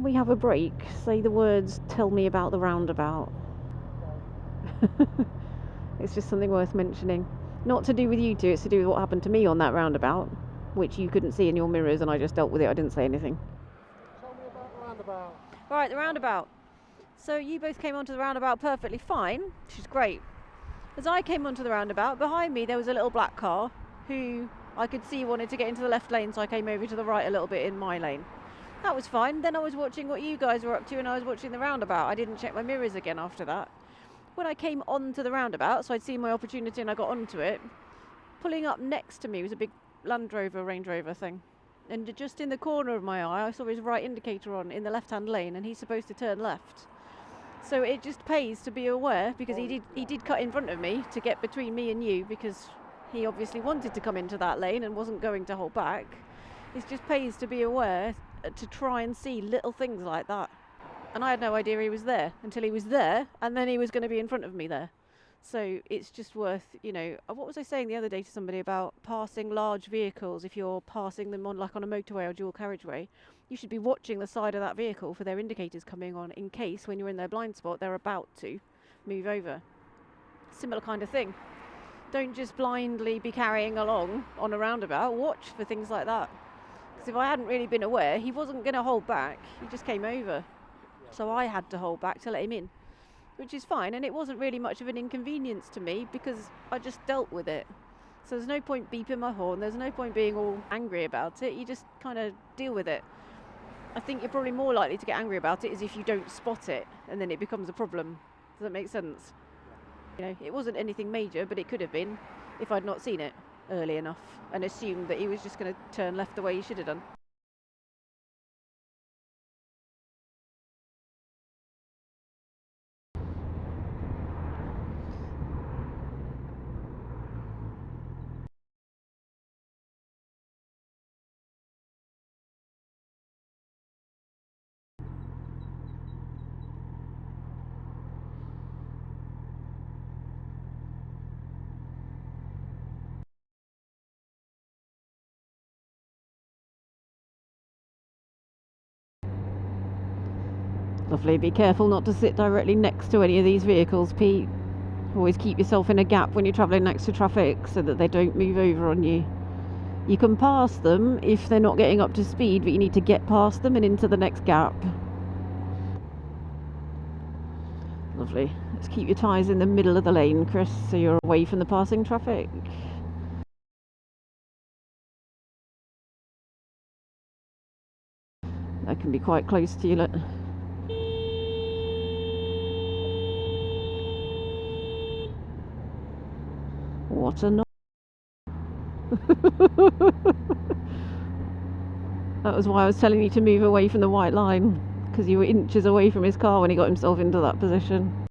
we have a break, say the words "tell me about the roundabout." It's just something worth mentioning. Not to do with you two, it's to do with what happened to me on that roundabout, which you couldn't see in your mirrors, and I just dealt with it. I didn't say anything. Tell me about the roundabout. Right, the roundabout. So you both came onto the roundabout perfectly fine, which is great. As I came onto the roundabout, behind me there was a little black car who I could see wanted to get into the left lane, so I came over to the right a little bit in my lane. That was fine. Then I was watching what you guys were up to, and I was watching the roundabout. I didn't check my mirrors again after that. When I came onto the roundabout, so I'd seen my opportunity and I got onto it, pulling up next to me was a big Land Rover, Range Rover thing. And just in the corner of my eye, I saw his right indicator on in the left-hand lane, and he's supposed to turn left. So it just pays to be aware, because he did cut in front of me to get between me and you, because he obviously wanted to come into that lane and wasn't going to hold back. It just pays to be aware, to try and see little things like that. And I had no idea he was there until he was there, and then he was going to be in front of me there. So it's just worth, what was I saying the other day to somebody about passing large vehicles? If you're passing them on, like on a motorway or dual carriageway, you should be watching the side of that vehicle for their indicators coming on, in case when you're in their blind spot they're about to move over. Similar kind of thing. Don't just blindly be carrying along on a roundabout. Watch for things like that. Because if I hadn't really been aware, he wasn't going to hold back. He just came over. So I had to hold back to let him in, which is fine, and it wasn't really much of an inconvenience to me because I just dealt with it. So there's no point beeping my horn, there's no point being all angry about it, you just kind of deal with it. I think you're probably more likely to get angry about it is if you don't spot it, and then it becomes a problem. Does that make sense? It wasn't anything major, but it could have been if I'd not seen it early enough and assumed that he was just going to turn left the way he should have done. Lovely. Be careful not to sit directly next to any of these vehicles, Pete. Always keep yourself in a gap when you're travelling next to traffic so that they don't move over on you. You can pass them if they're not getting up to speed, but you need to get past them and into the next gap. Lovely. Let's keep your tyres in the middle of the lane, Chris, so you're away from the passing traffic. That can be quite close to you, look. What a knock. That was why I was telling you to move away from the white line, because you were inches away from his car when he got himself into that position.